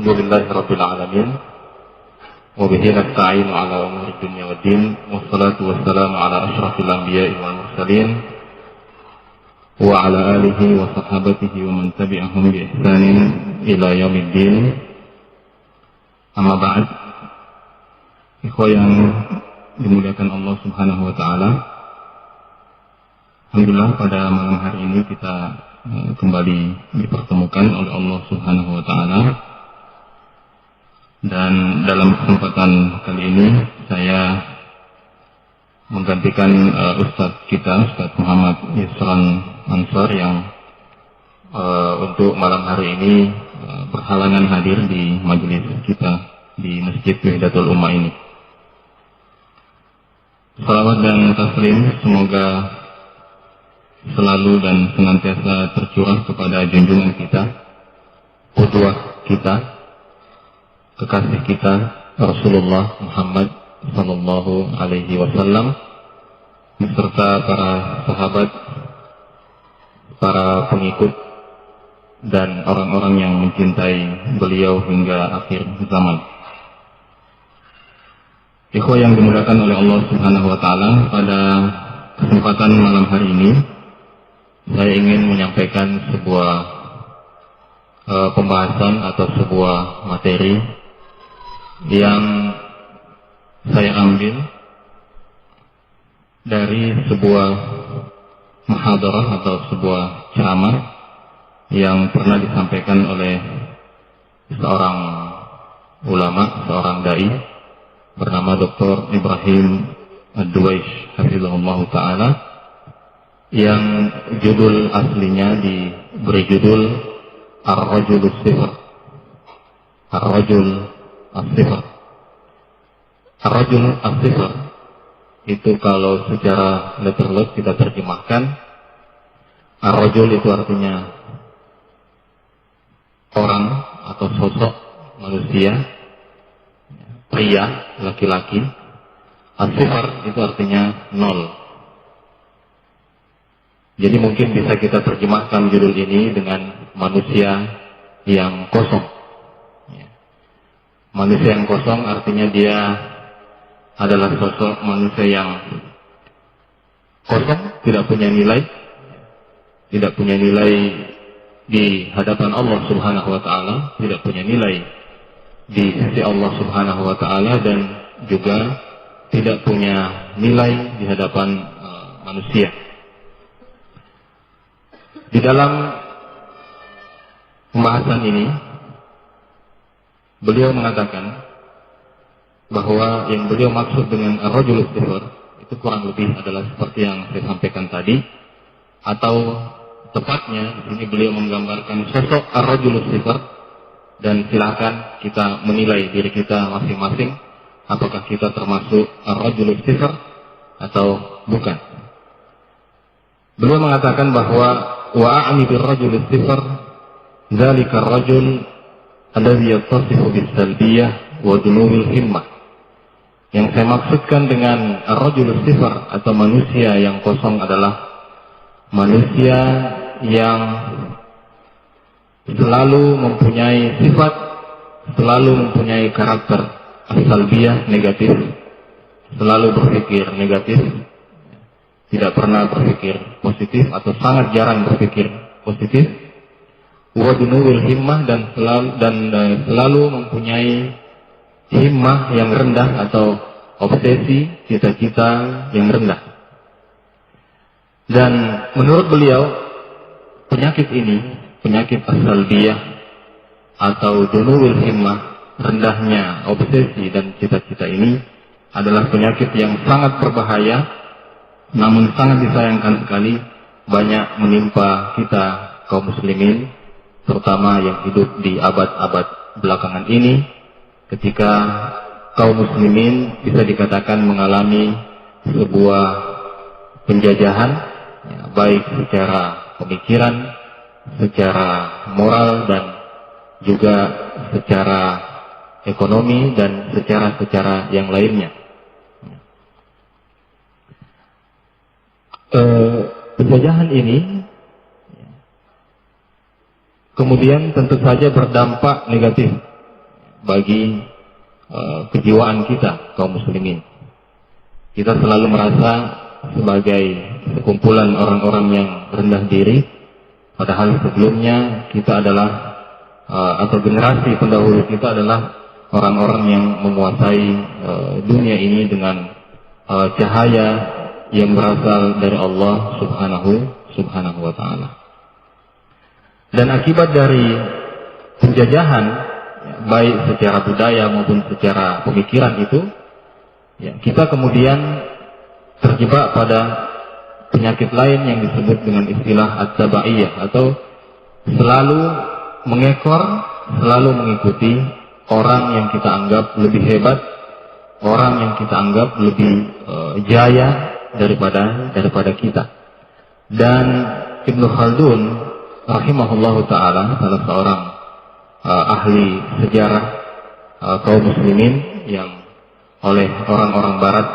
Alhamdulillahi Rabbil Alamin. Wabihi nasta'inu ala umuri dunya wa din. Wassalatu wassalamu ala ashrafil anbiya'i wal mursalin. Wa ala alihi wa sahabatihi wa man tabi'ahum bi ihsanin ila yaumiddin. Amma ba'd. Ikhwah yang dimuliakan Allah Subhanahu wa taala. Alhamdulillah pada malam hari ini kita kembali dipertemukan oleh Allah Subhanahu wa taala. Dan dalam kesempatan kali ini saya menggantikan Ustadz kita, Ustadz Muhammad Yusran Ansar yang untuk malam hari ini berhalangan hadir di majelis kita di Masjid Wahdatul Ummah ini. Salawat dan taslim semoga selalu dan senantiasa tercurah kepada junjungan kita, qudwah kita, kekasih kita Rasulullah Muhammad sallallahu alaihi wasallam beserta para sahabat, para pengikut dan orang-orang yang mencintai beliau hingga akhir zaman. Ikhwah yang dimuliakan oleh Allah Subhanahu wa taala, pada kesempatan malam hari ini saya ingin menyampaikan sebuah pembahasan atau sebuah materi yang saya ambil dari sebuah muhadarah atau sebuah ceramah yang pernah disampaikan oleh seorang ulama, seorang dai bernama Dr. Ibrahim Ad-Duwaish hafizahullah ta'ala, yang judul aslinya diberi judul Ar-Rajul As-Sifr. Ar-Rajul As-Sifr. Ar-Rajul As-Sifr itu kalau secara letterless kita terjemahkan, Ar-Rajul itu artinya orang atau sosok manusia, pria, laki-laki. As-Sifr itu artinya nol. Jadi mungkin bisa kita terjemahkan judul ini dengan manusia yang kosong. Manusia yang kosong artinya dia adalah sosok manusia yang kosong, tidak punya nilai, tidak punya nilai di hadapan Allah Subhanahu wa taala, tidak punya nilai di sisi Allah Subhanahu wa taala, dan juga tidak punya nilai di hadapan manusia. Di dalam pembahasan ini beliau mengatakan bahwa yang beliau maksud dengan Ar-Rajul As-Sifr itu kurang lebih adalah seperti yang saya sampaikan tadi, atau tepatnya di sini beliau menggambarkan sosok Ar-Rajul As-Sifr, dan silakan kita menilai diri kita masing-masing apakah kita termasuk Ar-Rajul As-Sifr atau bukan. Beliau mengatakan bahwa wa'ani bir-rajul as-sifr dzalika ar-rajul alladhi yattasifu bis-salbiyyah wa dunubil himmah. Yang saya maksudkan dengan ar-rajul as-sifr atau manusia yang kosong adalah manusia yang selalu mempunyai sifat, selalu mempunyai karakter as-salbiyah, negatif, selalu berpikir negatif, tidak pernah berpikir positif atau sangat jarang berpikir positif. Wa dunubil himmah, dan selalu mempunyai himmah yang rendah atau obsesi, cita-cita yang rendah. Dan menurut beliau penyakit ini, penyakit as-salbiyah atau dunubil himmah, rendahnya obsesi dan cita-cita ini adalah penyakit yang sangat berbahaya, namun sangat disayangkan sekali banyak menimpa kita kaum muslimin, terutama yang hidup di abad-abad belakangan ini, ketika kaum muslimin bisa dikatakan mengalami sebuah penjajahan, ya, baik secara pemikiran, secara moral, dan juga secara ekonomi dan secara yang lainnya. Penjajahan ini kemudian tentu saja berdampak negatif bagi kejiwaan kita kaum muslimin. Kita selalu merasa sebagai sekumpulan orang-orang yang rendah diri, padahal sebelumnya kita adalah atau generasi pendahulu kita adalah orang-orang yang menguasai dunia ini dengan cahaya yang berasal dari Allah subhanahu wa ta'ala. Dan akibat dari penjajahan, baik secara budaya maupun secara pemikiran itu, ya, kita kemudian terjebak pada penyakit lain yang disebut dengan istilah at-tabaiyah, atau selalu mengekor, selalu mengikuti orang yang kita anggap lebih hebat, orang yang kita anggap lebih jaya daripada kita. Dan Ibnu Khaldun rahimahullahu ta'ala, salah seorang ahli sejarah kaum muslimin yang oleh orang-orang barat,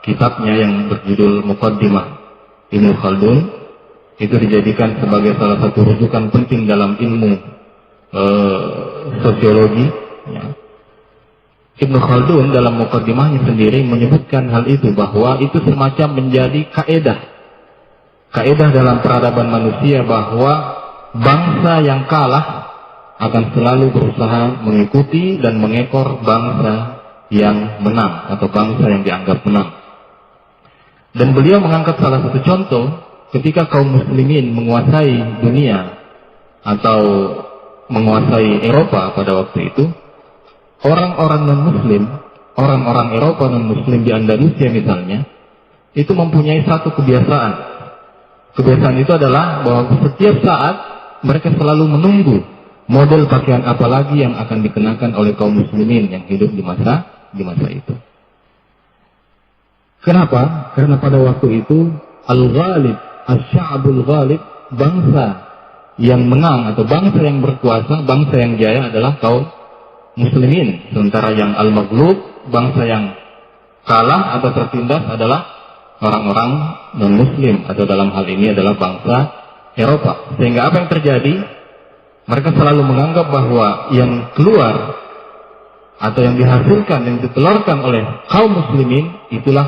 kitabnya yang berjudul Muqaddimah Ibnu Khaldun itu dijadikan sebagai salah satu rujukan penting dalam ilmu sosiologi, ya. Ibnu Khaldun dalam muqaddimahnya sendiri menyebutkan hal itu, bahwa itu semacam menjadi kaedah dalam peradaban manusia, bahwa bangsa yang kalah akan selalu berusaha mengikuti dan mengekor bangsa yang menang atau bangsa yang dianggap menang. Dan beliau mengangkat salah satu contoh ketika kaum muslimin menguasai dunia atau menguasai Eropa pada waktu itu. Orang-orang non-muslim, orang-orang Eropa non-muslim di Andalusia misalnya, itu mempunyai satu kebiasaan. Kebiasaan itu adalah bahwa setiap saat mereka selalu menunggu model pakaian apa lagi yang akan dikenakan oleh kaum muslimin yang hidup di masa itu. Kenapa? Karena pada waktu itu al-ghalib, asy-sya'bul ghalib, bangsa yang menang atau bangsa yang berkuasa, bangsa yang jaya adalah kaum muslimin, sementara yang al-maghlub, bangsa yang kalah atau tertindas adalah orang-orang non-muslim, atau dalam hal ini adalah bangsa Eropa. Sehingga apa yang terjadi? Mereka selalu menganggap bahwa yang keluar atau yang dihasilkan, yang ditelurkan oleh kaum muslimin, itulah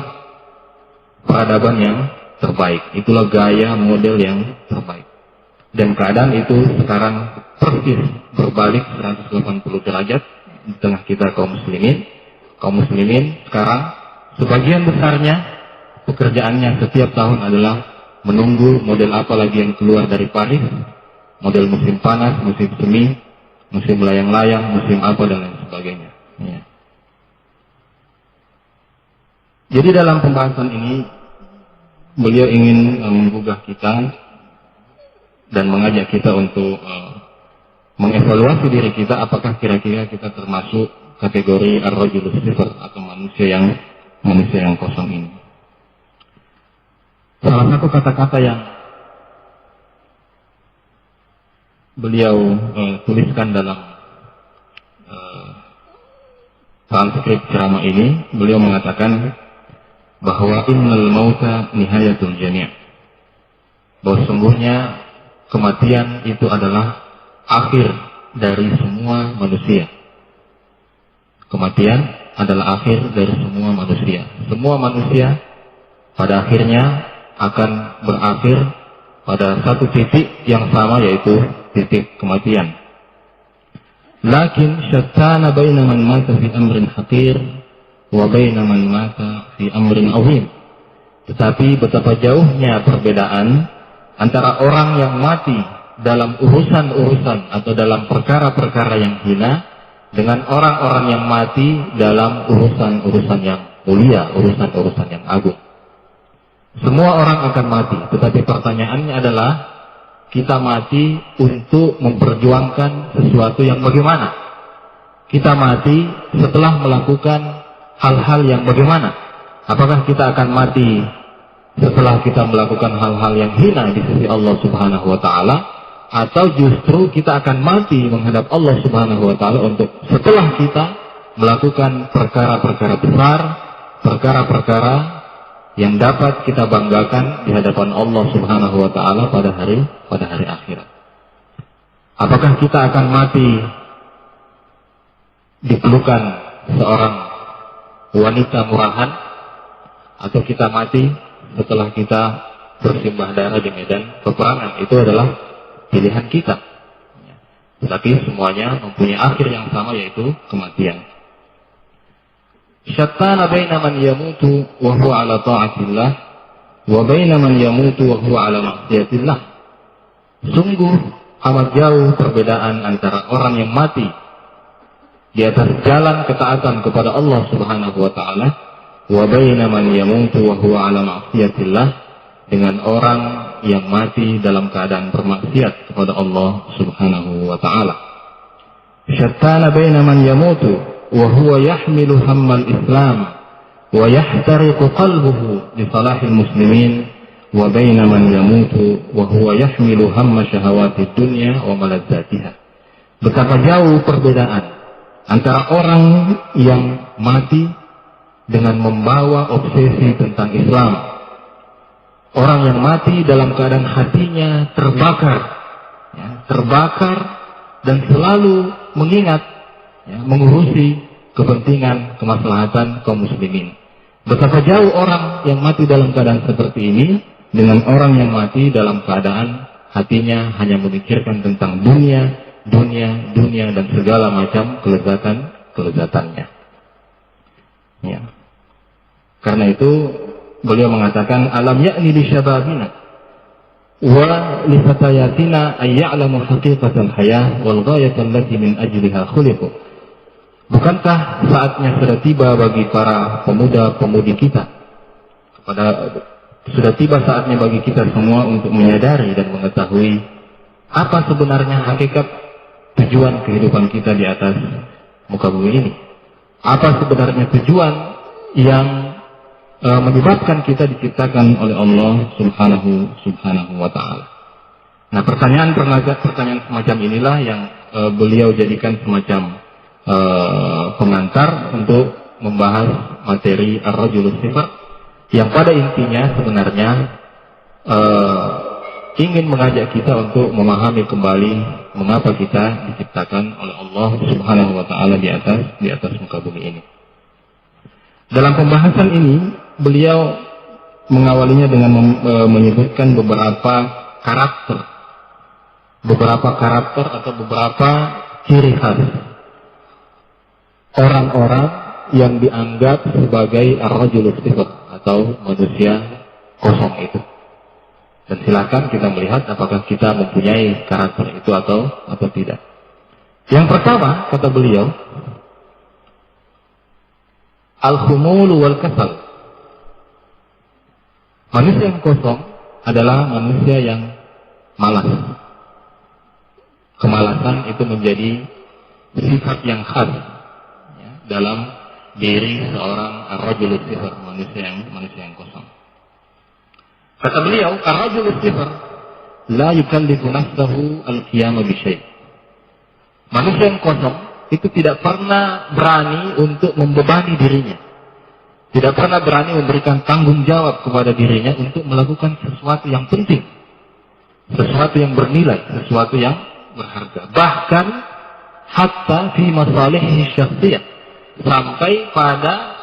peradaban yang terbaik, itulah gaya model yang terbaik. Dan keadaan itu sekarang persis berbalik 180 derajat di tengah kita kaum muslimin. Kaum muslimin sekarang sebagian besarnya pekerjaannya setiap tahun adalah menunggu model apa lagi yang keluar dari Paris, model musim panas, musim semi, musim layang-layang, musim apa dan lain sebagainya. Ya. Jadi dalam pembahasan ini beliau ingin menggugah kita dan mengajak kita untuk mengevaluasi diri kita, apakah kira-kira kita termasuk kategori ar-rajulus sifar atau manusia yang kosong ini. Salah satu kata-kata yang beliau tuliskan dalam transkrip ceramah ini, beliau mengatakan bahwa innal mauta nihayatul jami', bahwa sungguhnya kematian itu adalah akhir dari semua manusia. Kematian adalah akhir dari semua manusia. Semua manusia pada akhirnya akan berakhir pada satu titik yang sama, yaitu titik kematian. Lakin syattana baina man mata fi amrin haqir wa baina man mata fi amrin azim. Tetapi betapa jauhnya perbedaan antara orang yang mati dalam urusan-urusan atau dalam perkara-perkara yang hina dengan orang-orang yang mati dalam urusan-urusan yang mulia, urusan-urusan yang agung. Semua orang akan mati, tetapi pertanyaannya adalah kita mati untuk memperjuangkan sesuatu yang bagaimana? Kita mati setelah melakukan hal-hal yang bagaimana? Apakah kita akan mati setelah kita melakukan hal-hal yang hina di sisi Allah Subhanahu wa Ta'ala, atau justru kita akan mati menghadap Allah Subhanahu wa Ta'ala untuk setelah kita melakukan perkara-perkara besar, perkara-perkara yang dapat kita banggakan di hadapan Allah Subhanahu wa Ta'ala pada hari akhirat. Apakah kita akan mati dipelukan seorang wanita murahan, atau kita mati setelah kita bersimbah darah di medan peperangan. Itu adalah pilihan kita. Tetapi semuanya mempunyai akhir yang sama, yaitu kematian. Syattana baina man yamutu wa huwa ala ta'atillah wa baina man yamutu wa huwa ala ma'siyatillah. Sungguh amat jauh perbedaan antara orang yang mati di atas jalan ketaatan kepada Allah Subhanahu wa taala wa baina man yamutu wa huwa ala ma'siyatillah, dengan orang yang mati dalam keadaan bermaksiat kepada Allah Subhanahu wa taala. Syattana baina man yamutu wa huwa yahmilu hammal Islam wa yahtariqu qalbuhu li salahil muslimin wa baina man yamutu wa huwa yahmilu hamma syahawatid dunya wa maladzatiha. Betapa jauh perbedaan antara orang yang mati dengan membawa obsesi tentang Islam, orang yang mati dalam keadaan hatinya terbakar, terbakar dan selalu mengingat, mengurusi kepentingan kemaslahatan kaum muslimin. Betapa jauh orang yang mati dalam keadaan seperti ini dengan orang yang mati dalam keadaan hatinya hanya memikirkan tentang dunia dan segala macam kelezatannya. Ya. Karena itu beliau mengatakan, alam ya'ni li syababina wa li fatayatina ay ya'lamu haqiqatal hayah wal ghayata allati min ajliha khuliqu. Bukankah saatnya sudah tiba bagi para pemuda-pemudi kita, sudah tiba saatnya bagi kita semua untuk menyadari dan mengetahui apa sebenarnya hakikat tujuan kehidupan kita di atas muka bumi ini. Apa sebenarnya tujuan yang menyebabkan kita diciptakan oleh Allah Subhanahu wa taala. Nah, pertanyaan semacam inilah yang beliau jadikan semacam pengantar untuk membahas materi Ar-Rajulus Sifar, yang pada intinya sebenarnya ingin mengajak kita untuk memahami kembali mengapa kita diciptakan oleh Allah Subhanahu wa taala di atas muka bumi ini. Dalam pembahasan ini beliau mengawalinya dengan menyebutkan beberapa karakter atau beberapa ciri khas orang-orang yang dianggap sebagai ar-rajulus sifar atau manusia kosong itu. Dan silakan kita melihat apakah kita mempunyai karakter itu atau tidak. Yang pertama, kata beliau, al-khumul wal kasal. Manusia yang kosong adalah manusia yang malas. Kemalasan itu menjadi sifat yang khas dalam diri seorang ar-rajulus sifar, manusia yang kosong. Kata beliau, ar-rajulus sifar la yukallifu nafsahu al-qiyama bi syai'. Manusia yang kosong itu tidak pernah berani untuk membebani dirinya. Tidak pernah berani memberikan tanggung jawab kepada dirinya untuk melakukan sesuatu yang penting, sesuatu yang bernilai, sesuatu yang berharga. Bahkan hatta fi masalihi syakhsiyah, sampai pada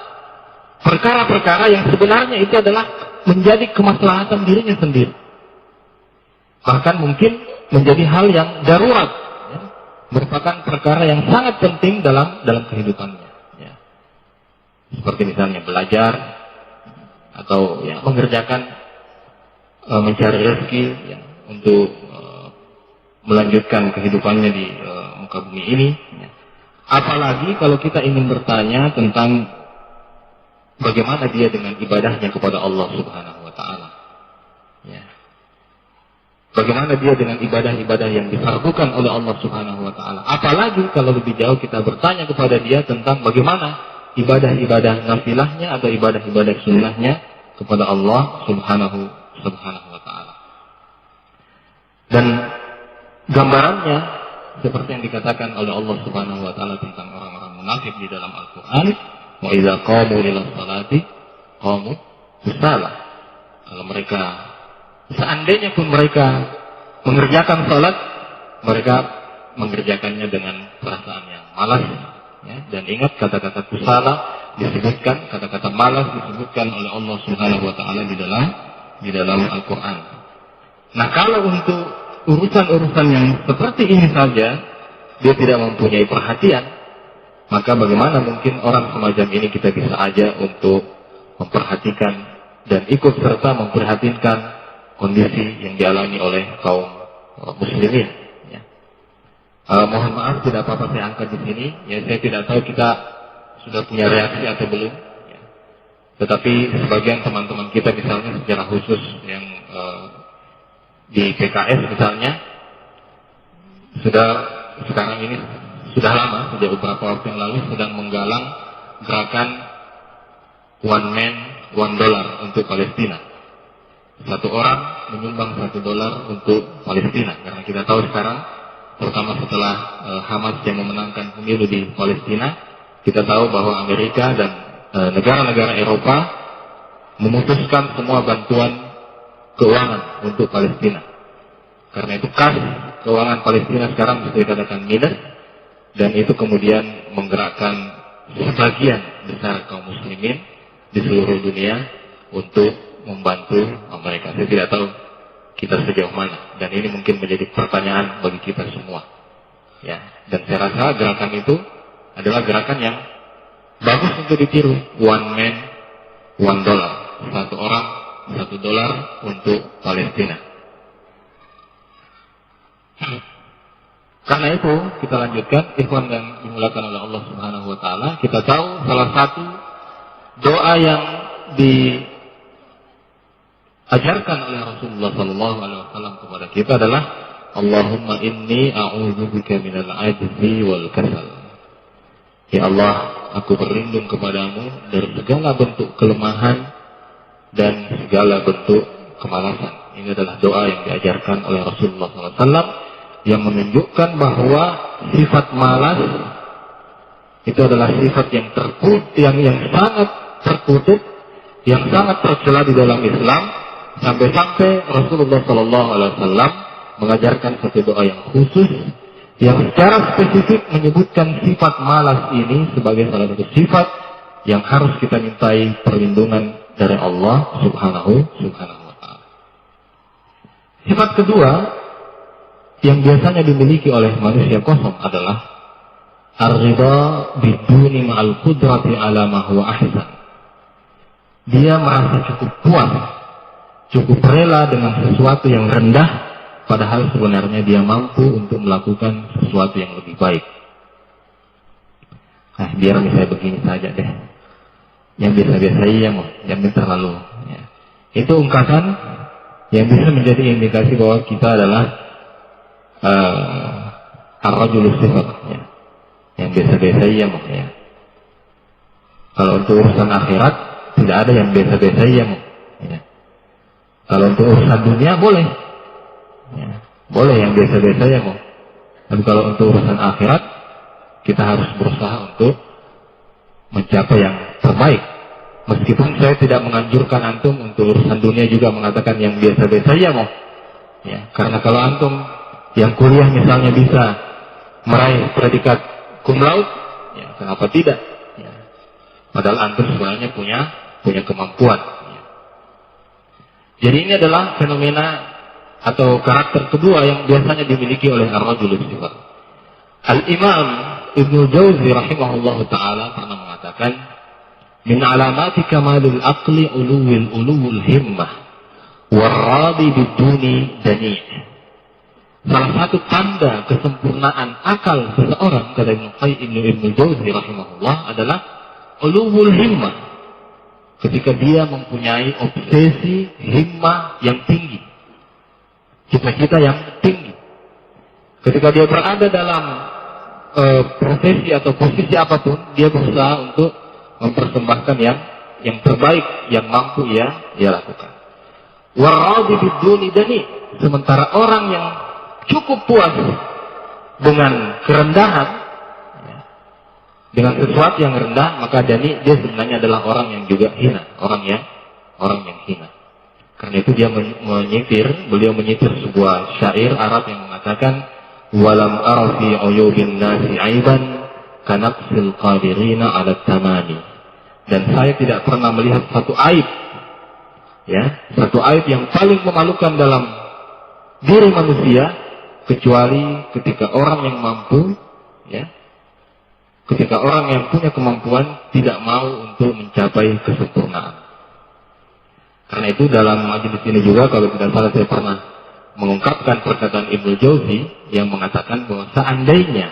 perkara-perkara yang sebenarnya itu adalah menjadi kemaslahatan dirinya sendiri. Bahkan mungkin menjadi hal yang darurat, merupakan perkara yang sangat penting dalam kehidupannya. Seperti misalnya belajar atau mengerjakan mencari rezeki untuk melanjutkan kehidupannya di muka bumi ini. Apalagi kalau kita ingin bertanya tentang bagaimana dia dengan ibadahnya kepada Allah Subhanahu wa taala. Bagaimana dia dengan ibadah-ibadah yang difardukan oleh Allah Subhanahu wa taala. Apalagi kalau lebih jauh kita bertanya kepada dia tentang bagaimana ibadah-ibadah nafilahnya atau ibadah-ibadah sunnahnya kepada Allah Subhanahu wa taala. Dan gambarannya seperti yang dikatakan oleh Allah Subhanahu wa taala tentang orang-orang munafik di dalam Al-Qur'an, wa idza qamu ila sholati qamu kusala. Kalau mereka, seandainya pun mereka mengerjakan salat, mereka mengerjakannya dengan perasaan yang malas, Ya, dan ingat kata-kata kusala disebutkan, kata-kata malas disebutkan oleh Allah Subhanahu wa taala di dalam Al-Qur'an. Nah, kalau untuk urusan-urusan yang seperti ini saja dia tidak mempunyai perhatian, maka bagaimana mungkin orang semacam ini kita bisa ajak untuk memperhatikan dan ikut serta memperhatikan kondisi yang dialami oleh kaum muslimin. Ya. Mohon maaf tidak apa-apa saya angkat di sini. Ya, saya tidak tahu kita sudah punya reaksi atau belum. Ya. Tetapi sebagian teman-teman kita misalnya secara khusus yang di PKS misalnya sekarang ini sudah lama, sejak beberapa waktu yang lalu sedang menggalang gerakan one man $1 untuk Palestina. Satu orang menyumbang $1 untuk Palestina, karena kita tahu sekarang, terutama setelah Hamas yang memenangkan pemilu di Palestina, kita tahu bahwa Amerika dan negara-negara Eropa memutuskan semua bantuan keuangan untuk Palestina. Karena itu kas keuangan Palestina sekarang bisa dikatakan minus, dan itu kemudian menggerakkan sebagian besar kaum muslimin di seluruh dunia untuk membantu mereka. Saya tidak tahu kita sejauh mana, dan ini mungkin menjadi pertanyaan bagi kita semua. Ya, dan saya rasa gerakan itu adalah gerakan yang bagus untuk ditiru. One man, $1. Satu orang, $1 untuk Palestina. Karena itu kita lanjutkan, ikhwan yang dimulakan oleh Allah Subhanahu wa taala. Kita tahu salah satu doa yang diajarkan oleh Rasulullah sallallahu alaihi wasallam kepada kita adalah Allahumma inni a'udzubika minal ajzi wal kasal. Ya Allah, aku berlindung kepadamu dari segala bentuk kelemahan dan segala bentuk kemalasan. Ini adalah doa yang diajarkan oleh Rasulullah sallallahu alaihi wasallam, yang menunjukkan bahwa sifat malas itu adalah sifat yang yang sangat terkutuk, yang sangat tercela di dalam Islam, sampai-sampai Rasulullah Sallallahu Alaihi Wasallam mengajarkan satu doa yang khusus, yang secara spesifik menyebutkan sifat malas ini sebagai salah satu sifat yang harus kita mintai perlindungan dari Allah Subhanahu wa Ta'ala. Sifat kedua yang biasanya dimiliki oleh manusia kosong adalah ar-ridha biduni ma'al qudrati ala ma huwa ahsan. Dia merasa cukup puas, cukup rela dengan sesuatu yang rendah, padahal sebenarnya dia mampu untuk melakukan sesuatu yang lebih baik. Nah, biar misalnya begini saja deh, yang biasa-biasa iya mau, jangan terlalu. Ya. Itu ungkapan yang bisa menjadi indikasi bahwa kita adalah ar-rajulus sifat, ya. Yang biasa-biasa iya mau, ya. Kalau untuk urusan akhirat tidak ada yang biasa-biasa iya mau, ya. Kalau untuk urusan dunia boleh, ya. Boleh yang biasa-biasa iya mau. Tapi kalau untuk urusan akhirat kita harus berusaha untuk mencapai yang terbaik. Meskipun saya tidak menganjurkan antum untuk urusan dunia juga mengatakan yang biasa-biasa iya mau, ya. Karena kalau antum yang kuliah misalnya bisa meraih predikat cum laude, ya, kenapa tidak? Ya. Padahal antum sebenarnya punya kemampuan. Ya. Jadi ini adalah fenomena atau karakter kedua yang biasanya dimiliki oleh ar-rajulus sifat. Al-Imam Ibnu Jauzi rahimahullahu taala pernah mengatakan, min alamati kamalul aqli uluwul himmah warradi biduni dani'. Salah satu tanda kesempurnaan akal seseorang, kata Ibnu Jauzi rahimahullah, adalah uluwul himmah. Ketika dia mempunyai obsesi himmah yang tinggi, cita-cita yang tinggi. Ketika dia berada dalam profesi atau posisi apapun, dia berusaha untuk mempersembahkan yang terbaik yang mampu ia lakukan. Waradi biduni dani. Sementara orang yang cukup puas dengan kerendahan, ya, dengan sesuatu yang rendah, maka dia sebenarnya adalah orang yang juga hina, orang yang hina. Karena itu beliau menyitir sebuah syair Arab yang mengatakan, walam ara fi uyubin nasi aiban kanaqsil qadirina 'ala tamani. Dan saya tidak pernah melihat satu aib, ya, satu aib yang paling memalukan dalam diri manusia kecuali ketika orang yang mampu, ya, ketika orang yang punya kemampuan tidak mau untuk mencapai kesempurnaan. Karena itu dalam majelis ini juga kalau tidak salah saya pernah mengungkapkan perkataan Ibnu Jauzi yang mengatakan bahwa seandainya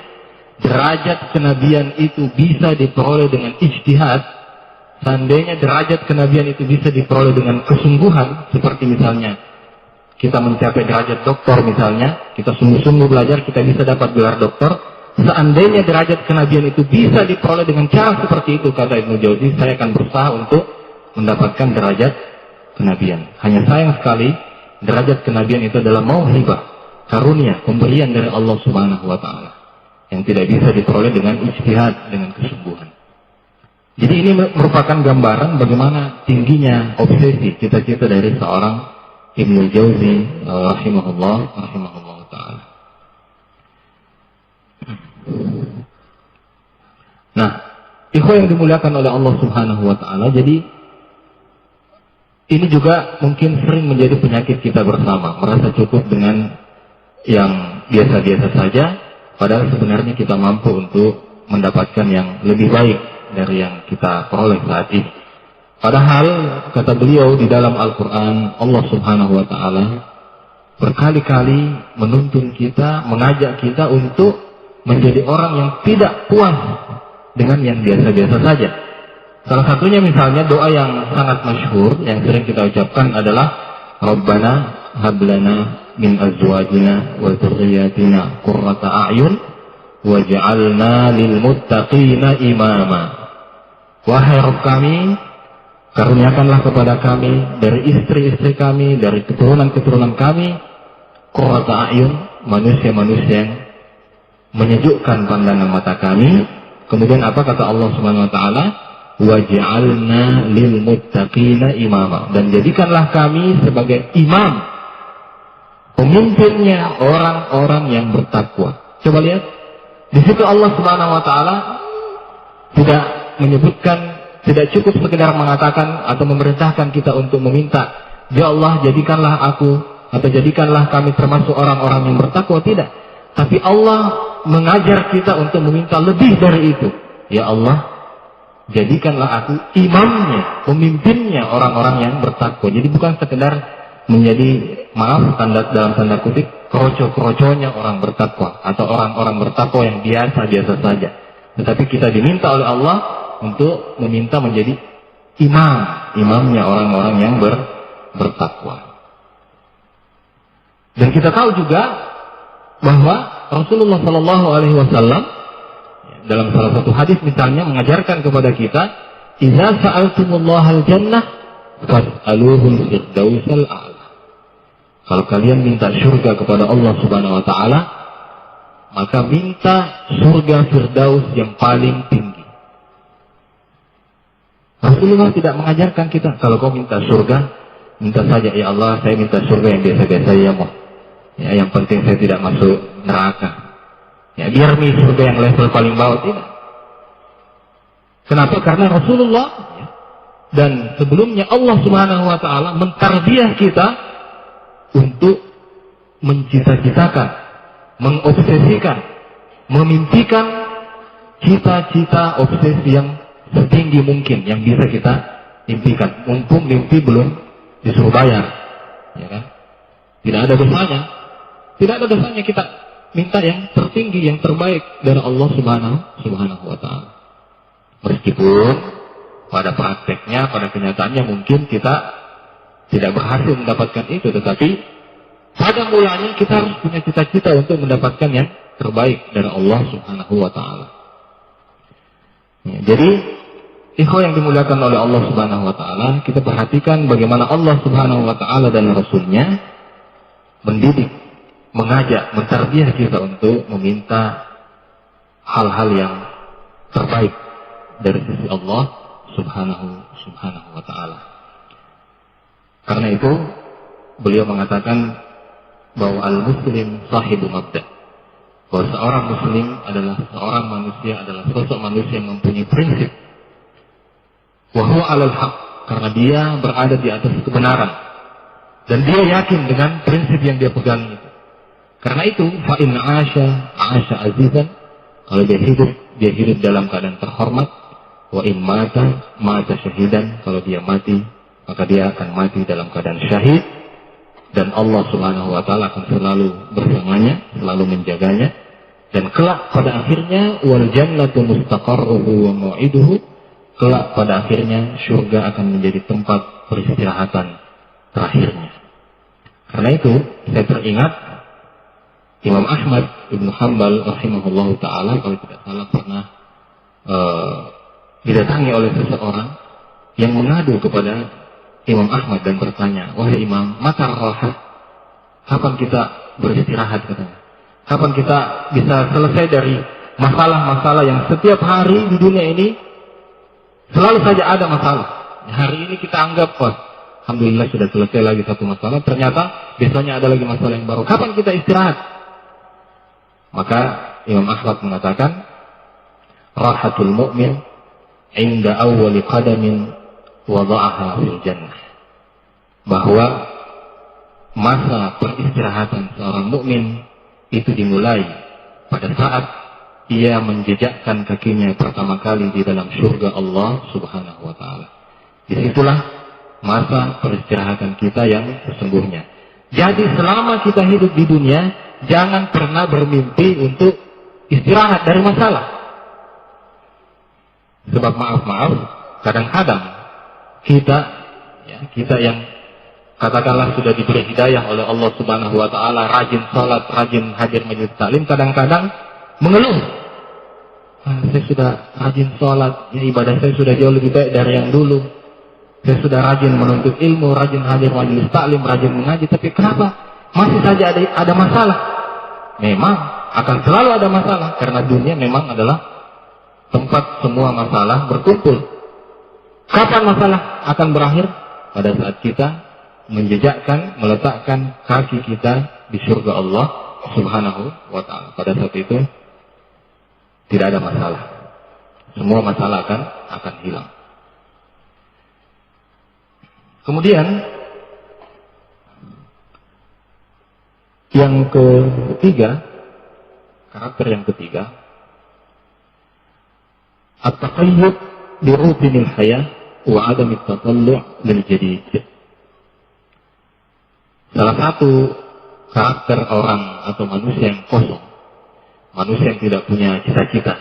derajat kenabian itu bisa diperoleh dengan ijtihad, seandainya derajat kenabian itu bisa diperoleh dengan kesungguhan, seperti misalnya kita mencapai derajat doktor misalnya, kita sungguh-sungguh belajar, kita bisa dapat gelar doktor. Seandainya derajat kenabian itu bisa diperoleh dengan cara seperti itu, kata Ibnu Jauzi, saya akan berusaha untuk mendapatkan derajat kenabian. Hanya sayang sekali, derajat kenabian itu adalah mauhibah, karunia, pemberian dari Allah Subhanahu wa Ta'ala, yang tidak bisa diperoleh dengan ijtihad, dengan kesungguhan. Jadi ini merupakan gambaran bagaimana tingginya obsesi, cita-cita dari seorang Ibnu Jauzi rahimahullah ta'ala. Nah, ikhwah yang dimuliakan oleh Allah Subhanahu wa Ta'ala, jadi ini juga mungkin sering menjadi penyakit kita bersama, merasa cukup dengan yang biasa-biasa saja, padahal sebenarnya kita mampu untuk mendapatkan yang lebih baik dari yang kita peroleh saat ini. Padahal kata beliau di dalam Al-Quran, Allah Subhanahu wa Ta'ala berkali-kali menuntun kita, mengajak kita untuk menjadi orang yang tidak puas dengan yang biasa-biasa saja. Salah satunya misalnya doa yang sangat masyhur yang sering kita ucapkan adalah Rabbana hablana min azwajina wa dzurriyyatina qurrata a'yun waj'alna lil muttaqina imama. Wahai Rabb kami, karuniakanlah kepada kami dari istri-istri kami, dari keturunan-keturunan kami, qurrata a'yun, manusia-manusia yang menyejukkan pandangan mata kami. Kemudian apa kata Allah Subhanahu wa Ta'ala? Waj'alna lil muttaqina imama, dan jadikanlah kami sebagai imam, pemimpinnya orang-orang yang bertakwa. Coba lihat, di situ Allah Subhanahu wa Ta'ala tidak menyebutkan, tidak cukup sekedar mengatakan atau memerintahkan kita untuk meminta, ya Allah jadikanlah aku atau jadikanlah kami termasuk orang-orang yang bertakwa, tidak. Tapi Allah mengajar kita untuk meminta lebih dari itu. Ya Allah, jadikanlah aku imamnya, pemimpinnya orang-orang yang bertakwa. Jadi bukan sekedar menjadi, maaf dalam tanda kutip, kroco-kroconya orang bertakwa atau orang-orang bertakwa yang biasa-biasa saja. Tetapi kita diminta oleh Allah untuk meminta menjadi imamnya orang-orang yang bertakwa. Dan kita tahu juga bahwa Rasulullah Shallallahu Alaihi Wasallam dalam salah satu hadis misalnya mengajarkan kepada kita, "Idza sa'altumullahal jannah fas'aluhul firdausal a'la." Kalau kalian minta surga kepada Allah Subhanahu wa Ta'ala, maka minta surga Firdaus yang paling tinggi. Rasulullah tidak mengajarkan kita, kalau kau minta surga, minta saja, ya Allah saya minta surga yang biasa-biasa ya Allah. Ya, yang penting saya tidak masuk neraka. Ya, biar surga yang level paling bawah, tidak. Kenapa? Karena Rasulullah dan sebelumnya Allah Subhanahu wa Ta'ala mentarbiyah kita untuk mencita-citakan, mengobsesikan, memimpikan cita-cita obsesi yang setinggi mungkin yang bisa kita impikan. Mumpung mimpi belum disuruh bayar, ya kan? Tidak ada dosanya. Tidak ada dosanya kita minta yang tertinggi, yang terbaik dari Allah Subhanahu wa Ta'ala. Meskipun pada prakteknya, pada kenyataannya mungkin kita tidak berhasil mendapatkan itu, tetapi pada mulanya kita harus punya cita-cita untuk mendapatkan yang terbaik dari Allah Subhanahu wa Ta'ala. Ya, jadi ikhwah yang dimuliakan oleh Allah Subhanahu wa Ta'ala, kita perhatikan bagaimana Allah Subhanahu wa Ta'ala dan Rasul-Nya mendidik, mengajak, mentarbiyah kita untuk meminta hal-hal yang terbaik dari sisi Allah Subhanahu wa Ta'ala. Karena itu beliau mengatakan bahwa al-muslim sahibu mabda. bahwa seorang muslim adalah seorang manusia, adalah sosok manusia yang mempunyai prinsip. Wa huwa 'alal haq, karena dia berada di atas kebenaran. Dan dia yakin dengan prinsip yang dia pegang itu. Karena itu, fa in 'asha azizan, kalau dia hidup dalam keadaan terhormat. Wa in mata syahidan, kalau dia mati, maka dia akan mati dalam keadaan syahid. Dan Allah Subhanahu wa ta'ala akan selalu bersamanya, selalu menjaganya. Dan kelak pada akhirnya, wal jannatu mustaqarruhu wa mau'iduhu, kelak pada akhirnya surga akan menjadi tempat peristirahatan terakhirnya. Karena itu saya teringat Imam Ahmad Ibn Hanbal rahimahullahu ta'ala, kalau tidak salah pernah didatangi oleh seseorang yang mengadu kepada Imam Ahmad dan bertanya, wahai Imam, mata rahat, kapan kita beristirahat katanya? Kapan kita bisa selesai dari masalah-masalah yang setiap hari di dunia ini selalu saja ada masalah. Hari ini kita anggap, wah, alhamdulillah sudah selesai lagi satu masalah, ternyata besoknya ada lagi masalah yang baru. Kapan kita istirahat? Maka Imam Ahmad mengatakan, rahatul mu'min inda awwali qadamin wada'aha fil jannah, bahwa masa peristirahatan seorang mukmin itu dimulai pada saat ia menjejakkan kakinya pertama kali di dalam surga Allah Subhanahu wa ta'ala. Disitulah masa peristirahatan kita yang sesungguhnya. Jadi selama kita hidup di dunia, jangan pernah bermimpi untuk istirahat dari masalah. Sebab maaf, kadang-kadang kita yang katakanlah sudah diberi hidayah oleh Allah Subhanahu wa ta'ala, rajin salat, rajin hadir majelis taklim, kadang-kadang mengeluh. Saya sudah rajin salat, ibadah saya sudah jauh lebih baik dari yang dulu. Saya sudah rajin menuntut ilmu, rajin hadir majelis taklim, rajin mengaji, tapi kenapa masih saja ada masalah? Memang akan selalu ada masalah, karena dunia memang adalah tempat semua masalah berkumpul. Kapan masalah akan berakhir? Pada saat kita meletakkan kaki kita di surga Allah Subhanahu wa ta'ala. Pada saat itu tidak ada masalah. Semua masalah akan hilang. Kemudian yang ketiga, karakter yang ketiga, at-taqayyud bi rutinil hayah wa adam at-tatallu' lil jadid. Salah satu karakter orang atau manusia yang kosong, manusia yang tidak punya cita-cita.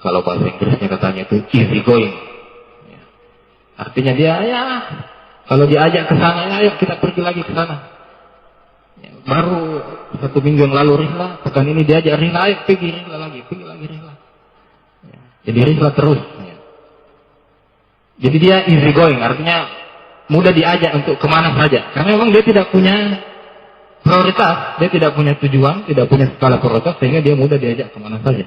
Kalau bahasa Inggrisnya katanya itu easy going. Artinya dia kalau diajak ke sana, ayo kita pergi lagi ke sana. Baru 1 minggu yang lalu rihlah, pekan ini diajak rihlah, ayo pergi lagi rihlah. Jadi rihlah terus. Jadi dia easy going, artinya mudah diajak untuk kemana saja. Karena memang dia tidak punya prioritas, dia tidak punya tujuan, tidak punya skala prioritas, sehingga dia mudah diajak kemana saja.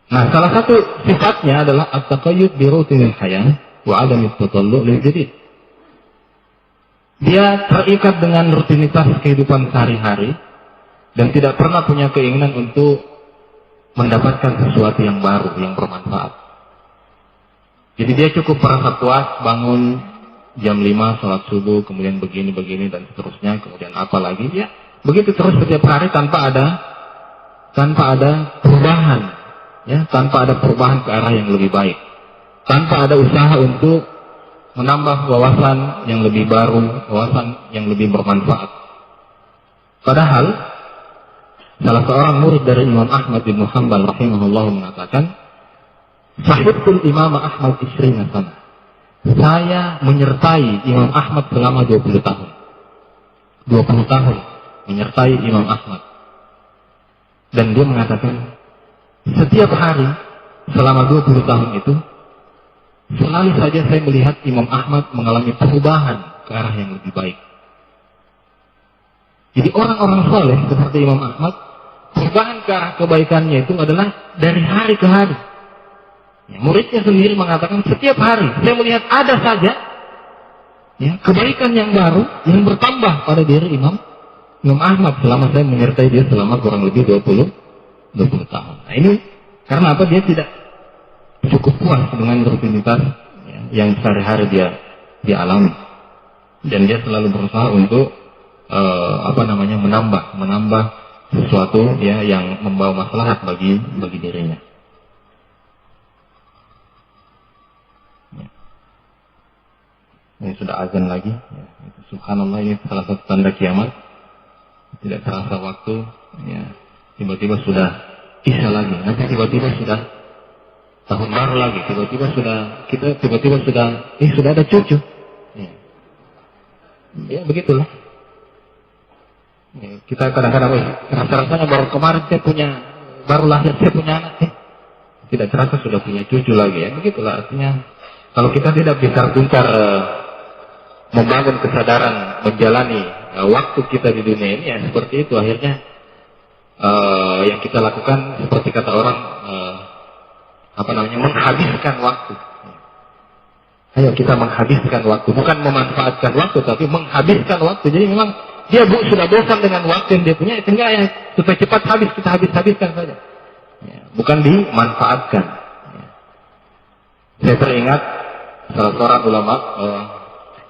Nah, salah satu sifatnya adalah at-taqayyud bi rutinil hayah wa adam at-tatallu' lil jadid. Dia terikat dengan rutinitas kehidupan sehari-hari dan tidak pernah punya keinginan untuk mendapatkan sesuatu yang baru, yang bermanfaat. Jadi dia cukup merasa puas bangun jam 5 sholat subuh, kemudian begini dan seterusnya, kemudian apa lagi, ya begitu terus setiap hari tanpa ada perubahan, tanpa ada perubahan ke arah yang lebih baik, tanpa ada usaha untuk menambah wawasan yang lebih baru, wawasan yang lebih bermanfaat. Padahal salah seorang murid dari Imam Ahmad bin Hanbal rahimahullah mengatakan, sahibtul Imam Ahmad isrina sana. Saya menyertai Imam Ahmad selama 20 tahun. 20 tahun menyertai Imam Ahmad. Dan dia mengatakan, setiap hari selama 20 tahun itu selalu saja saya melihat Imam Ahmad mengalami perubahan ke arah yang lebih baik. Jadi orang-orang soleh seperti Imam Ahmad, perubahan ke arah kebaikannya itu adalah dari hari ke hari. Muridnya sendiri mengatakan setiap hari saya melihat ada saja kebaikan yang baru yang bertambah pada diri Imam Imam Ahmad selama saya menyertai dia selama kurang lebih 20 tahun. Nah ini karena apa? Dia tidak cukup puas dengan rutinitas ya, yang sehari-hari dia alami, dan dia selalu berusaha untuk menambah sesuatu ya yang membawa maslahat bagi dirinya. Ya. Ini sudah azan lagi. Ya. Subhanallah, ini salah satu tanda kiamat. Tidak terasa waktu. Ya. Tiba-tiba sudah isya lagi. Nanti tiba-tiba sudah tahun baru lagi. Tiba-tiba sudah ada cucu. Ya, ya begitulah. Ya, kita kadang-kadang rasa-rasanya baru lahir saya punya anak. Tidak terasa sudah punya cucu lagi ya. Begitulah artinya. Kalau kita tidak pintar-pintar membangun kesadaran menjalani waktu kita di dunia ini ya seperti itu akhirnya yang kita lakukan seperti kata orang menghabiskan waktu. Ayo kita menghabiskan waktu, bukan memanfaatkan waktu tapi menghabiskan waktu. Jadi memang dia sudah bosan dengan waktu yang dia punya, sehingga ya supaya cepat habis kita habiskan saja. Ya, bukan dimanfaatkan. Ya. Saya teringat salah seorang ulama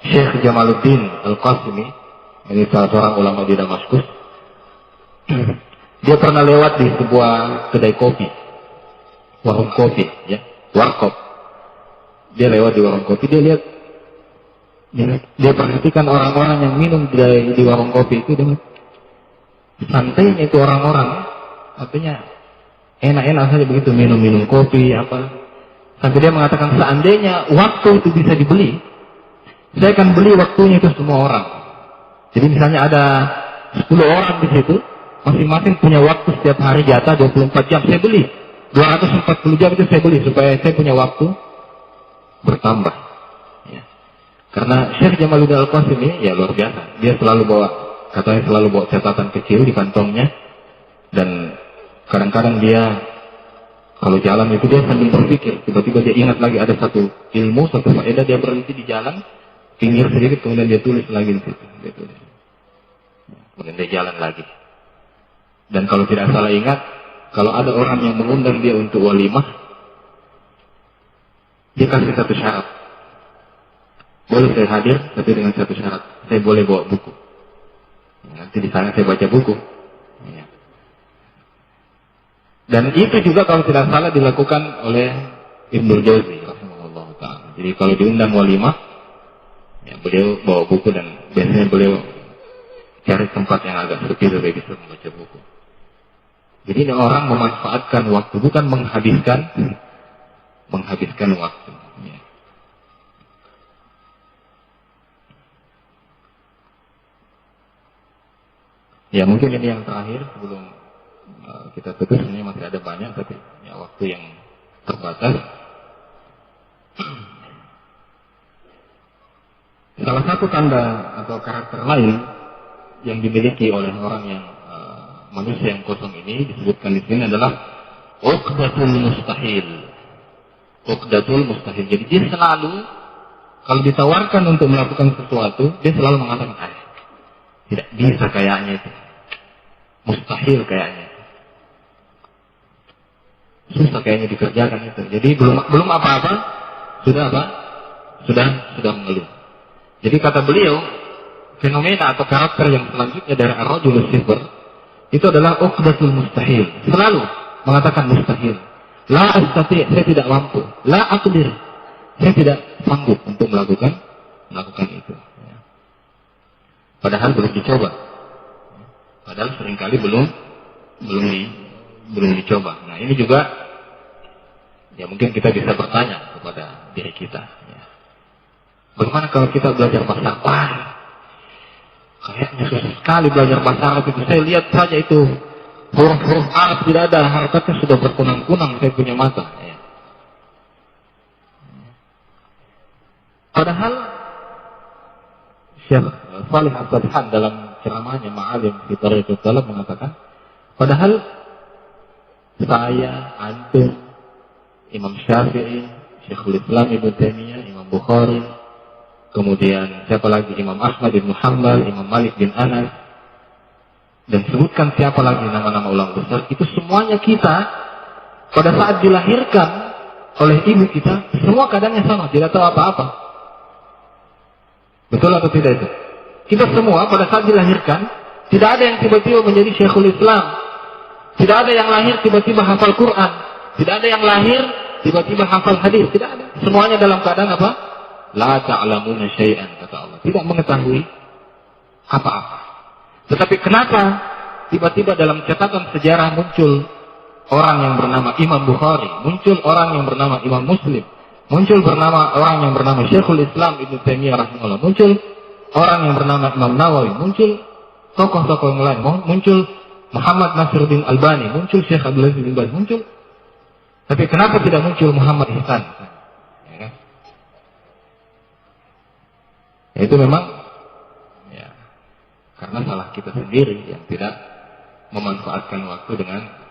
Syekh Jamaluddin Al-Qasimi, ini salah seorang ulama di Damaskus. Dia pernah lewat di sebuah kedai kopi, warung kopi, ya, warkop. Dia lewat di warung kopi, dia perhatikan orang-orang yang minum di warung kopi itu dengan santainya itu orang-orang, artinya enak-enak saja begitu minum kopi apa. Sampai dia mengatakan seandainya waktu itu bisa dibeli, saya akan beli waktunya itu semua orang. Jadi misalnya ada 10 orang di situ, masing-masing punya waktu setiap hari jatah 24 jam, saya beli 240 jam itu saya beli supaya saya punya waktu bertambah. Ya. Karena Syekh Jamaluddin Al-Qasimi ya luar biasa. Dia selalu bawa catatan kecil di kantongnya, dan kadang-kadang dia kalau jalan itu dia sambil berpikir, tiba-tiba dia ingat lagi ada satu ilmu, satu faedah, dia berhenti di jalan, pinggir sedikit, kemudian dia tulis lagi di situ. Kemudian dia jalan lagi. Dan kalau tidak salah ingat, kalau ada orang yang mengundang dia untuk walimah, dia kasih satu syarat. Boleh saya hadir, tapi dengan satu syarat. Saya boleh bawa buku. Nanti di sana saya baca buku. Ya. Dan itu juga kalau tidak salah dilakukan oleh Ibnul Jauzi rahimahullah ta'ala. Jadi kalau diundang walimah, ya beliau bawa buku, dan biasanya beliau cari tempat yang agak sepi supaya bisa membaca buku. Jadi ini orang memanfaatkan waktu, bukan menghabiskan waktu. Ya. Ya mungkin ini yang terakhir sebelum kita tutup. Ini masih ada banyak tapi ya, waktu yang terbatas. Salah satu tanda atau karakter lain yang dimiliki oleh orang yang manusia yang kosong ini disebutkan di sini adalah uqdatul mustahil. Uqdatul mustahil. Jadi dia selalu kalau ditawarkan untuk melakukan sesuatu, dia selalu mengatakan tidak bisa kayaknya itu. Mustahil kayaknya. Susah kayaknya dikerjakan itu. Jadi belum apa-apa sudah mengeluh. Jadi kata beliau, fenomena atau karakter yang selanjutnya dari ar-rajulus sifr itu adalah uqdatul mustahil. Selalu mengatakan mustahil. La astati', saya tidak mampu. La aqdir, saya tidak sanggup untuk melakukan itu. Padahal belum dicoba. Padahal seringkali belum dicoba. Nah ini juga ya mungkin kita bisa bertanya kepada diri kita. Ya. Bagaimana kalau kita belajar bahasa Arab? Kayaknya susah sekali belajar bahasa Arab itu. Saya lihat saja itu huruf-huruf Arab tidak ada, harokatnya sudah berkunang-kunang saya punya mata. Ya. Padahal Syekh Salih As-Sadhan dalam ceramahnya Ma'alim fi Thariqut Talab mengatakan, padahal saya, antum, Imam Syafi'i, Syekhul Islam Ibnu Taimiyah, Imam Bukhari, kemudian siapa lagi, Imam Ahmad bin Hanbal, Imam Malik bin Anas, dan sebutkan siapa lagi nama-nama ulama besar, itu semuanya kita pada saat dilahirkan oleh ibu kita, semua keadaannya sama, tidak tahu apa-apa. Betul atau tidak itu? Kita semua pada saat dilahirkan, tidak ada yang tiba-tiba menjadi Syekhul Islam, tidak ada yang lahir tiba-tiba hafal Quran, tidak ada yang lahir tiba-tiba hafal hadis, tidak ada. Semuanya dalam keadaan apa? La ta'lamuna syai'an, kata Allah. Tidak mengetahui apa-apa. Tetapi kenapa tiba-tiba dalam catatan sejarah muncul orang yang bernama Imam Bukhari, muncul orang yang bernama Imam Muslim, muncul orang yang bernama Syekhul Islam Ibnu Taimiyah rahimahullah, muncul orang yang bernama Imam Nawawi, muncul tokoh-tokoh yang lain, muncul Muhammad Nasiruddin Albani, muncul Syekh Abdul Aziz bin Baz, muncul. Tapi kenapa tidak muncul Muhammad Ihsan? Ya kan? Ya, itu memang ya, karena salah kita sendiri yang tidak memanfaatkan waktu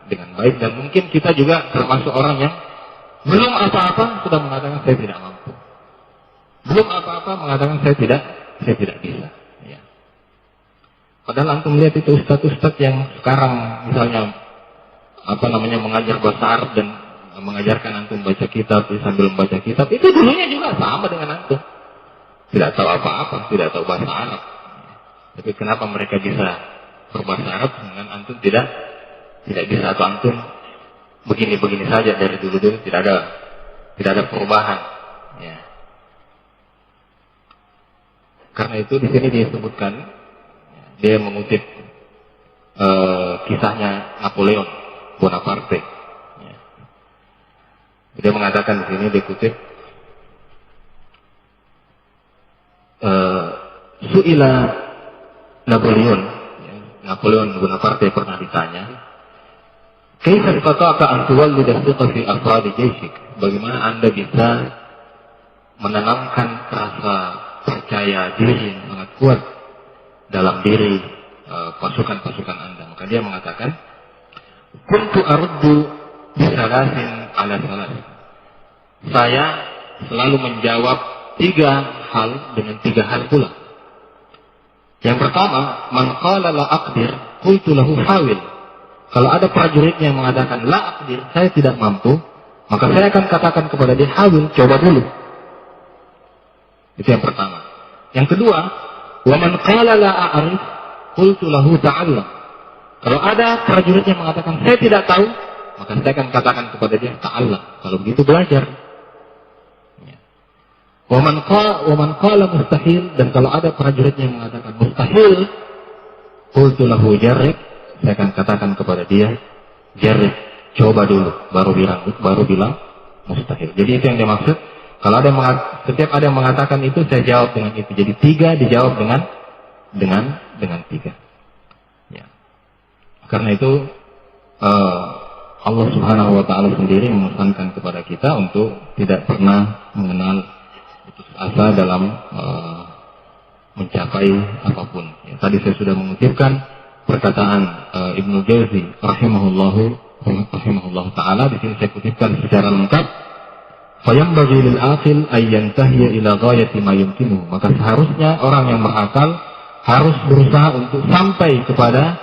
dengan baik, dan mungkin kita juga termasuk orang yang belum apa-apa sudah mengatakan saya tidak mampu, belum apa-apa mengatakan saya tidak bisa. Ya. Padahal antum lihat itu ustadz-ustadz yang sekarang misalnya mengajar bahasa Arab dan mengajarkan antum baca kitab sambil membaca kitab, itu dulunya juga sama dengan antum, tidak tahu apa-apa, tidak tahu bahasa Arab. Tapi kenapa mereka bisa berbahasa Arab dengan antum tidak bisa, atau antum begini-begini saja dari dulu-dulu, tidak ada perubahan. Ya. Karena itu di sini disebutkan, dia mengutip kisahnya Napoleon Bonaparte. Ya. Dia mengatakan di sini dikutip, Su'ila Napoleon Bonaparte pernah ditanya, Kaifa istata'ta an tuwallida thiqa fi afradi jaishik? Bagaimana Anda bisa menanamkan rasa percaya diri yang sangat kuat dalam diri pasukan-pasukan Anda? Maka dia mengatakan, Kuntu aruddu bisalasin ala salas. Saya selalu menjawab 3 hal dengan 3 hal pula. Yang pertama, man qala la aqdir, qultu lahu hawil. Kalau ada prajurit yang mengatakan la aqdir, saya tidak mampu, maka saya akan katakan kepada dia, hawil, coba dulu. Itu yang pertama. Yang kedua, wa man qala la a'rif, qultu lahu ta'allam. Kalau ada prajurit yang mengatakan saya tidak tahu, maka saya akan katakan kepada dia, ta'allam. Kalau begitu belajar. Wa man qala mustahil, dan kalau ada prajurit yang mengatakan mustahil, qultu lahu jarrib, saya akan katakan kepada dia, jarrib, coba dulu, baru bilang mustahil. Jadi itu yang dimaksud. Kalau setiap ada yang mengatakan itu, saya jawab dengan itu. Jadi 3 dijawab dengan 3. Ya. Karena itu Allah Subhanahu wa taala sendiri memesankan kepada kita untuk tidak pernah mengenal putus asa dalam mencapai apapun. Ya, tadi saya sudah mengutipkan perkataan Ibnu Jauzi rahimahullahu taala. Di sini saya kutipkan secara lengkap. Fayambaghi lil aqil ay yantahiya ila ghayati ma yumkinu. Maka seharusnya orang yang berakal harus berusaha untuk sampai kepada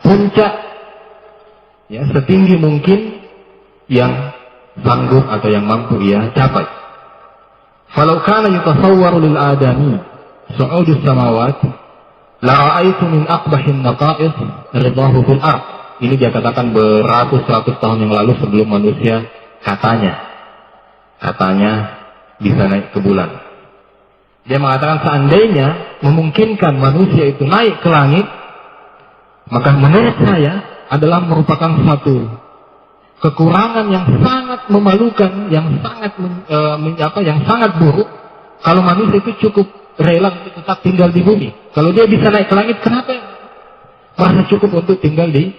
puncak, ya, setinggi mungkin yang sanggup atau yang mampu ia capai. Falau kana yutasawwaru lil adami su'udus samawat la ra'aitu min aqbahin naqa'is ridahu fil ard. Ini dia katakan beratus-ratus tahun yang lalu sebelum manusia katanya bisa naik ke bulan. Dia mengatakan seandainya memungkinkan manusia itu naik ke langit, maka menurut saya adalah merupakan satu kekurangan yang sangat memalukan, yang sangat buruk kalau manusia itu cukup rela untuk tetap tinggal di bumi. Kalau dia bisa naik ke langit, kenapa merasa cukup untuk tinggal di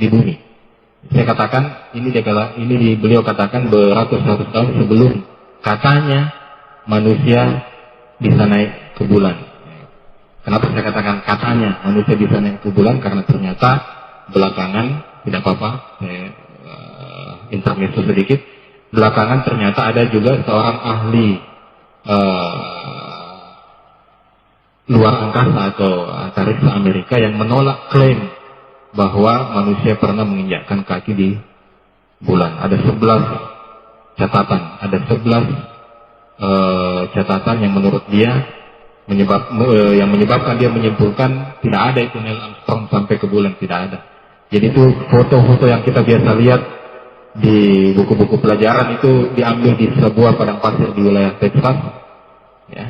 bumi? Saya katakan ini beliau katakan beratus-ratus tahun sebelum katanya manusia bisa naik ke bulan. Kenapa saya katakan katanya manusia bisa naik ke bulan? Karena ternyata belakangan, tidak apa-apa, intermezzo sedikit, belakangan ternyata ada juga seorang ahli luar angkasa atau antariksa Amerika yang menolak klaim bahwa manusia pernah menginjakkan kaki di bulan. Ada 11 catatan, ada 11 catatan yang menurut dia yang menyebabkan dia menyimpulkan tidak ada itu Neil Armstrong sampai ke bulan, tidak ada. Jadi itu foto-foto yang kita biasa lihat di buku-buku pelajaran itu diambil di sebuah padang pasir di wilayah Texas, ya,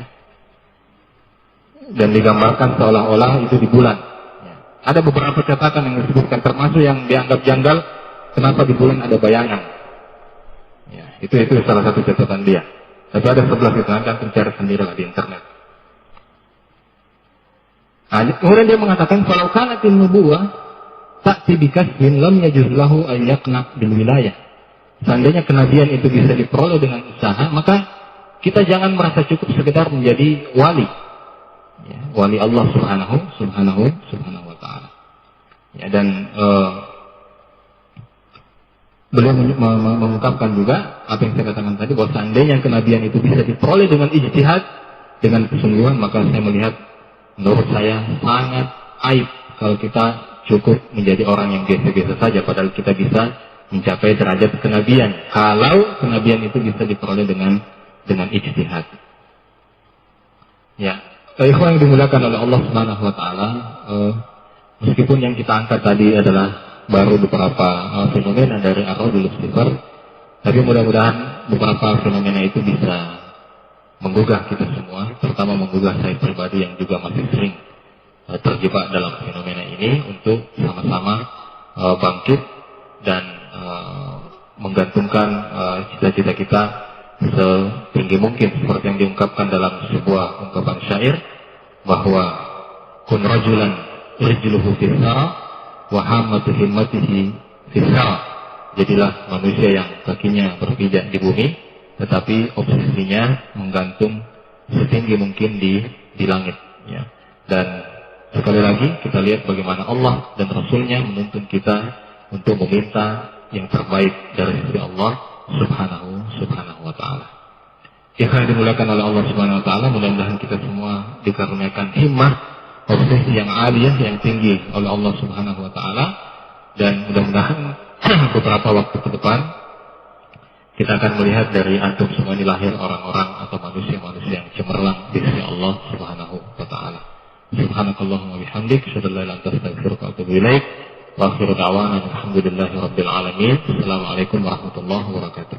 dan digambarkan seolah-olah itu di bulan. Ya. Ada beberapa catatan yang disebutkan, termasuk yang dianggap janggal, kenapa di bulan ada bayangan. Ya, itu salah satu catatan dia. Tapi ada 11 itu, Anda mencari sendirilah di internet. Nah, kemudian dia mengatakan kalau kanatin nubuwah ta'ti bikasbin lam yajuz lahu an yaqna bil wilayah. Seandainya kenabian itu bisa diperoleh dengan usaha, maka kita jangan merasa cukup sekedar menjadi wali. Ya, wali Allah subhanahu wa ta'ala. Ya, dan beliau mengungkapkan juga apa yang saya katakan tadi, bahwa seandainya kenabian itu bisa diperoleh dengan ijtihad, dengan kesungguhan, maka saya melihat, menurut saya sangat aib kalau kita cukup menjadi orang yang biasa-biasa saja, padahal kita bisa mencapai derajat kenabian kalau kenabian itu bisa diperoleh dengan ijtihad. Ya, ikhwan yang dimuliakan oleh Allah Subhanahu wa taala, meskipun yang kita angkat tadi adalah baru beberapa fenomena dari ar-rajul istighfar, tapi mudah-mudahan beberapa fenomena itu bisa menggugah kita semua, terutama menggugah saya pribadi yang juga masih sering terjebak dalam fenomena ini, untuk sama-sama bangkit dan menggantungkan cita-cita kita setinggi mungkin, seperti yang diungkapkan dalam sebuah ungkapan syair, bahwa kun rajulan rijluhu fis sara wa hammatu himmatihi fis sara. Jadilah manusia yang kakinya berpijak di bumi, tetapi obsesinya menggantung setinggi mungkin di langit. Ya. Dan sekali lagi kita lihat bagaimana Allah dan Rasulnya menuntun kita untuk meminta yang terbaik dari sisi Allah subhanahu wa ta'ala. Yang dimuliakan oleh Allah subhanahu wa ta'ala, mudah-mudahan kita semua dikaruniakan himmah, obsesi yang aliyah, yang tinggi oleh Allah subhanahu wa ta'ala, dan mudah-mudahan beberapa waktu ke depan kita akan melihat dari antum semua ini lahir orang-orang atau manusia-manusia yang cemerlang di sisi Allah subhanahu wa ta'ala. Subhanakallahumma bihamdik, asyhadu an la ilaha illa anta, astaghfiruka wa atubu ilaik. Wa akhiru da'wana alhamdulillahi rabbil alamin. Assalamualaikum warahmatullahi wabarakatuh.